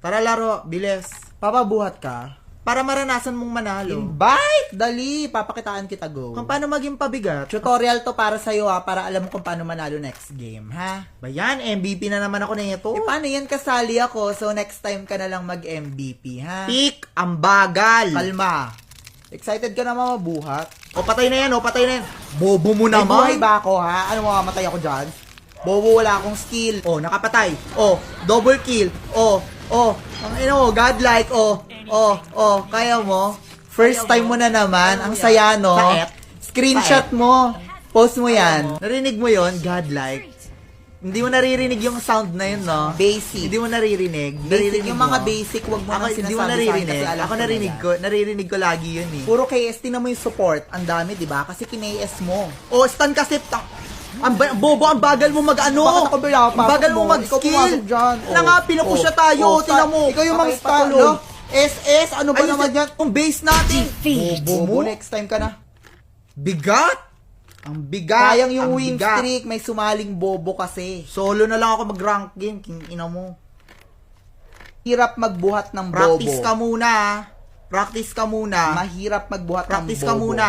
Tara laro, bilis. Papabuhat ka? Para maranasan mong manalo. Invite! Dali! Papakitaan kita, go. Kung paano maging pabigat. Tutorial to para sa'yo para alam mo kung paano manalo next game, ha? Bayan, MVP na naman ako na ito. Paano yan, kasali ako, so next time ka na lang mag-MVP, ha? Pick, ang bagal. Kalma. Excited ka naman mabuhat? O, patay na yan, patay na yan. Bobo mo May buhay naman. ba ako, ha? Ano, mamamatay ako dyan? Bobo, wala akong skill. O, nakapatay. O, double kill. O, ang ino, godlike. O, kaya mo. First time mo na naman, ang saya, no? Saet. Screenshot mo. Post mo yan. Narinig mo yon, godlike. Hindi mo naririnig yung sound na yun, no? Basic. Hindi mo naririnig. Basic, yung mga mo. basic, wag mo Ako, nang hindi sinasabi mo sa akin naririnig. kasi alam Ako ko na yan. naririnig ko lagi yun eh. Puro KS, tingnan mo yung support. Ang dami, di ba? Kasi kina-AS mo. O, stun kasi. Bobo, ang bagal mo mag-ano. Bakit ako bila? Ang bagal mo Ikaw mag-skill. pumasok dyan. Na nga, pinupusya tayo. Tingnan mo. Ikaw yung mga Okay, stun, patulog. no? SS, ano ba naman yan? Yung base natin. Bobo, next time ka na. Bigat. Ang bigat. Sayang yung ang win bigat. streak, may sumaling bobo kasi. Solo na lang ako mag-rank game. King ina mo. Hirap magbuhat ng bobo. Practice ka muna. Practice ka muna. Mahirap magbuhat Practice ng ka bobo. muna.